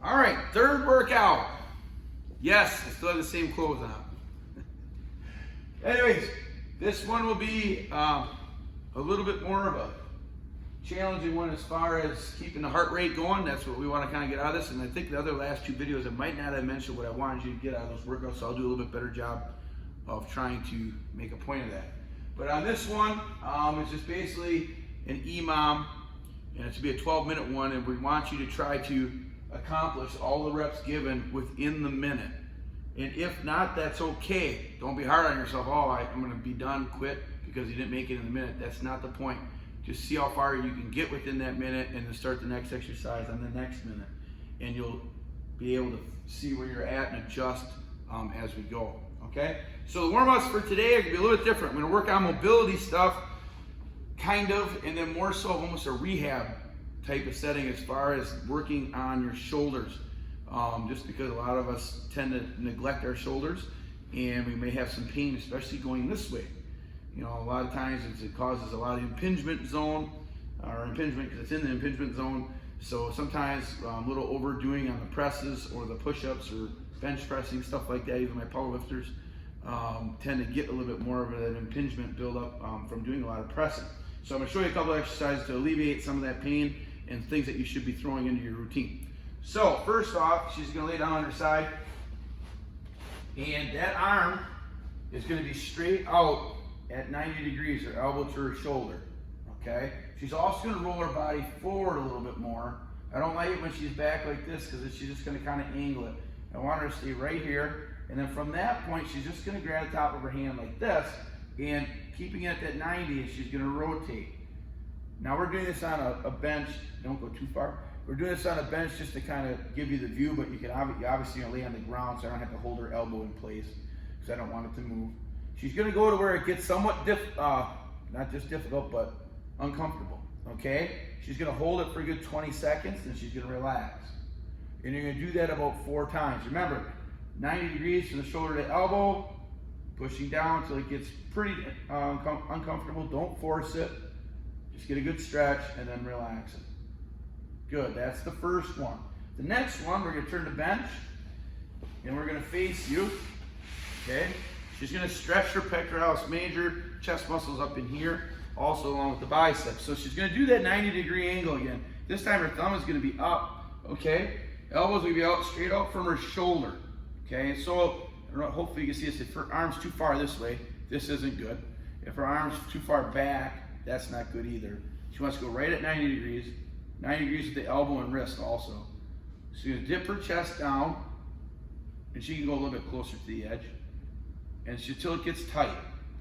All right, third workout. Yes, I still have the same clothes on. Anyways, this one will be a little bit more of a challenging one as far as keeping the heart rate going. That's what we want to kind of get out of this. And I think the other last two videos I might not have mentioned what I wanted you to get out of those workouts, so I'll do a little bit better job of trying to make a point of that. But on this one, it's just basically an EMOM, and it's to be a 12-minute one, and we want you to try to accomplish all the reps given within the minute. And if not, that's okay. Don't be hard on yourself. Oh, I'm going to be done, quit because you didn't make it in the minute. That's not the point. Just see how far you can get within that minute and then start the next exercise on the next minute. And you'll be able to see where you're at and adjust as we go. Okay? So the warm-ups for today are going to be a little bit different. I'm going to work on mobility stuff, kind of, and then more so almost a rehab type of setting as far as working on your shoulders. Just because a lot of us tend to neglect our shoulders and we may have some pain, especially going this way. You know, a lot of times it causes a lot of impingement zone, or impingement because it's in the impingement zone. So sometimes a little overdoing on the presses or the push-ups or bench pressing, stuff like that, even my power lifters tend to get a little bit more of an impingement buildup from doing a lot of pressing. So I'm going to show you a couple of exercises to alleviate some of that pain and things that you should be throwing into your routine. So first off, she's going to lay down on her side, and that arm is going to be straight out at 90 degrees, her elbow to her shoulder, okay? She's also going to roll her body forward a little bit more. I don't like it when she's back like this because she's just going to kind of angle it. I want her to stay right here, and then from that point, she's just going to grab the top of her hand like this, and keeping it at 90, and she's going to rotate. Now we're doing this on a bench. Don't go too far. We're doing this on a bench just to kind of give you the view, but you obviously lay on the ground, so I don't have to hold her elbow in place because I don't want it to move. She's going to go to where it gets somewhat not just difficult, but uncomfortable, okay? She's going to hold it for a good 20 seconds, and she's going to relax. And you're going to do that about 4 times. Remember, 90 degrees from the shoulder to elbow, pushing down until it gets pretty uncomfortable. Don't force it. Just get a good stretch and then relax it. Good, that's the first one. The next one, we're going to turn to bench, and we're going to face you, okay? She's going to stretch her pectoralis major, chest muscles up in here, also along with the biceps. So she's going to do that 90-degree angle again. This time her thumb is going to be up, okay? Elbow's going to be out, straight out from her shoulder, okay? So hopefully you can see this. If her arm's too far this way, this isn't good. If her arm's too far back, that's not good either. She wants to go right at 90 degrees. 90 degrees with the elbow and wrist also. She's going to dip her chest down, and she can go a little bit closer to the edge, and until it gets tight,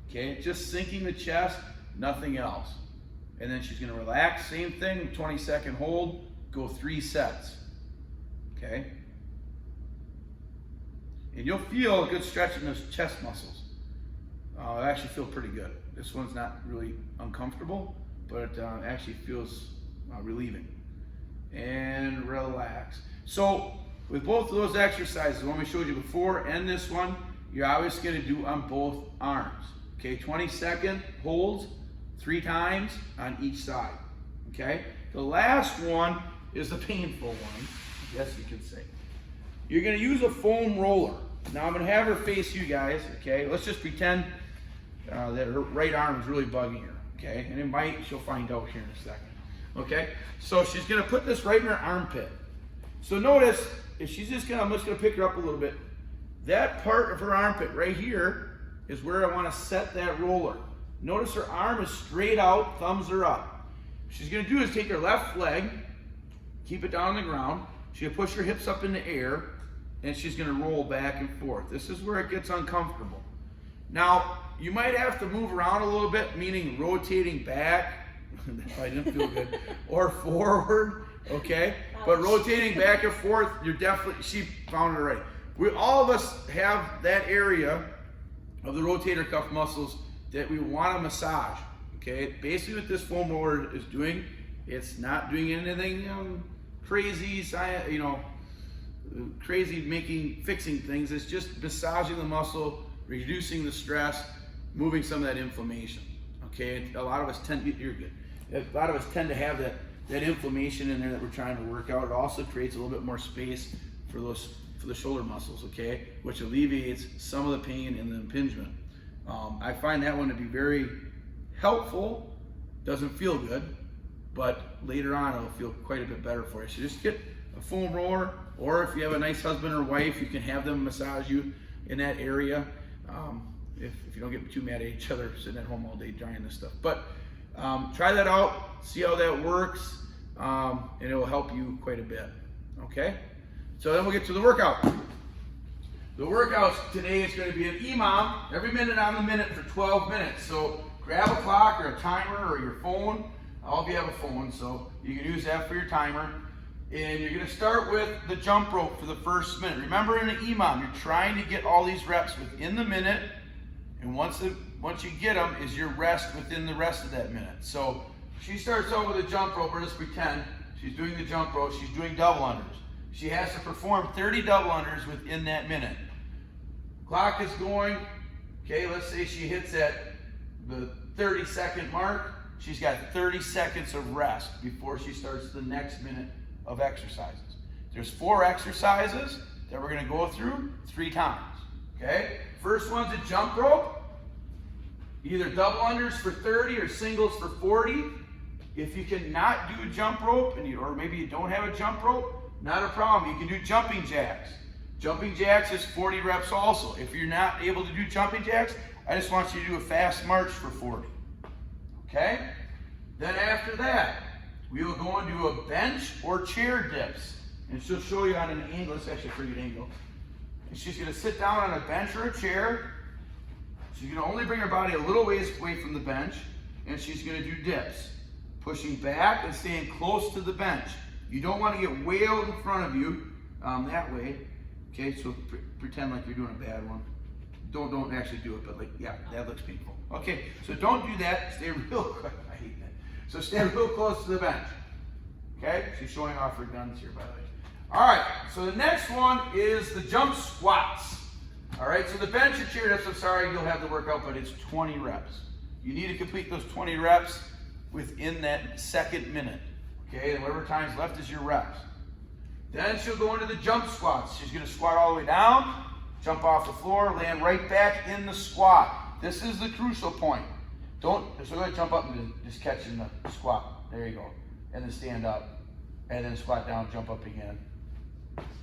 okay? Just sinking the chest, nothing else. And then she's going to relax, same thing, 20-second hold, go 3 sets, okay? And you'll feel a good stretch in those chest muscles. I actually feel pretty good. This one's not really uncomfortable, but it actually feels relieving. And relax. So with both of those exercises, the one we showed you before and this one, you're obviously going to do on both arms. Okay, 20-second holds 3 times on each side. Okay, the last one is the painful one, I guess you could say. You're going to use a foam roller. Now I'm going to have her face you guys. Okay, let's just pretend that her right arm is really bugging her. Okay, and she'll find out here in a second. Okay, so she's going to put this right in her armpit. So notice, if she's I'm just going to pick her up a little bit. That part of her armpit right here is where I want to set that roller. Notice her arm is straight out, thumbs are up. What she's going to do is take her left leg, keep it down on the ground. She's going to push her hips up in the air, and she's going to roll back and forth. This is where it gets uncomfortable. Now, you might have to move around a little bit, meaning rotating back. I didn't feel good. Or forward, okay? But rotating back and forth, she found it right. All of us have that area of the rotator cuff muscles that we want to massage, okay? Basically what this foam roller is doing, it's not doing anything crazy, fixing things. It's just massaging the muscle, reducing the stress, moving some of that inflammation, okay? A lot of us tend to have that inflammation in there that we're trying to work out. It also creates a little bit more space for the shoulder muscles, okay, which alleviates some of the pain and the impingement. I find that one to be very helpful. Doesn't feel good, but later on it'll feel quite a bit better for you. So just get a foam roller, or if you have a nice husband or wife, you can have them massage you in that area. If you don't get too mad at each other sitting at home all day drying this stuff. But try that out, see how that works, and it will help you quite a bit, okay? So then we'll get to the workout. The workout today is going to be an EMOM, every minute on the minute for 12 minutes. So grab a clock or a timer or your phone. All of you have a phone, so you can use that for your timer. And you're going to start with the jump rope for the first minute. Remember, in an EMOM, you're trying to get all these reps within the minute, and once you get them, is your rest within the rest of that minute. So she starts out with a jump rope, or let's pretend she's doing the jump rope, she's doing double unders. She has to perform 30 double unders within that minute. Clock is going, okay, let's say she hits at the 30-second mark. She's got 30 seconds of rest before she starts the next minute of exercises. There's 4 exercises that we're going to go through 3 times, okay? First one's a jump rope, either double unders for 30 or singles for 40. If you cannot do a jump rope, or maybe you don't have a jump rope, not a problem. You can do jumping jacks. Jumping jacks is 40 reps also. If you're not able to do jumping jacks, I just want you to do a fast march for 40. Okay? Then after that, we will go into a bench or chair dips. And she'll show you on an angle. It's actually a pretty good angle. And she's going to sit down on a bench or a chair. She's going to only bring her body a little ways away from the bench. And she's going to do dips. Pushing back and staying close to the bench. You don't want to get way out in front of you that way. Okay, so pretend like you're doing a bad one. Don't actually do it, but like, yeah, that looks painful. Okay, so don't do that. Stay real quick. I hate that. So stay real close to the bench. Okay, she's showing off her guns here, by the way. All right, so the next one is the jump squats. All right, so the bench or chair dips, I'm sorry, you'll have the workout, but it's 20 reps. You need to complete those 20 reps within that second minute. Okay, and whatever time's left is your reps. Then she'll go into the jump squats. She's going to squat all the way down, jump off the floor, land right back in the squat. This is the crucial point. So go ahead, jump up and just catch in the squat. There you go. And then stand up. And then squat down, jump up again.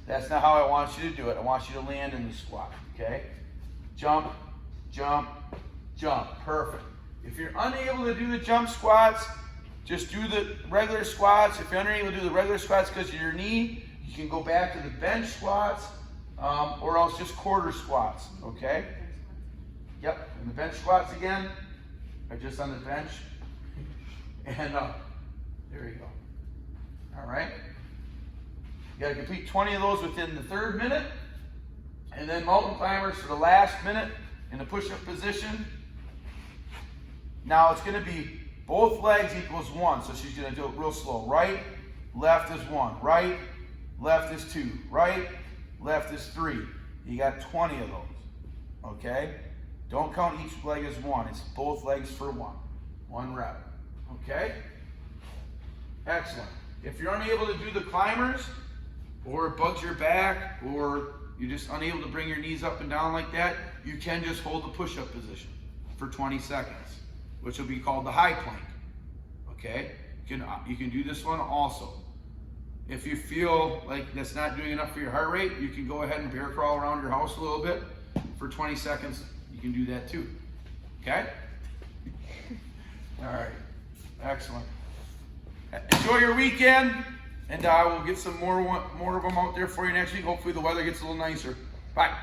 That's not how I want you to do it. I want you to land in the squat. Okay? Jump, jump, jump. Perfect. If you're unable to do the jump squats, just do the regular squats. If you're unable to do the regular squats because of your knee, you can go back to the bench squats, or else just quarter squats, okay? Yep, and the bench squats again, are just on the bench, and there you go. All right? You gotta complete 20 of those within the third minute, and then mountain climbers for the last minute in the push-up position. Now it's gonna be both legs equals 1, so she's gonna do it real slow. Right, left is 1, right, left is 2, right, left is 3. You got 20 of those, okay? Don't count each leg as 1. It's both legs for 1 rep, okay? Excellent. If you're unable to do the climbers, or it bugs your back, or you're just unable to bring your knees up and down like that, you can just hold the push-up position for 20 seconds, which will be called the high plank, okay? You can do this one also. If you feel like that's not doing enough for your heart rate, you can go ahead and bear crawl around your house a little bit for 20 seconds. You can do that too, okay? All right, excellent. Enjoy your weekend, and we'll get some more of them out there for you next week. Hopefully the weather gets a little nicer. Bye.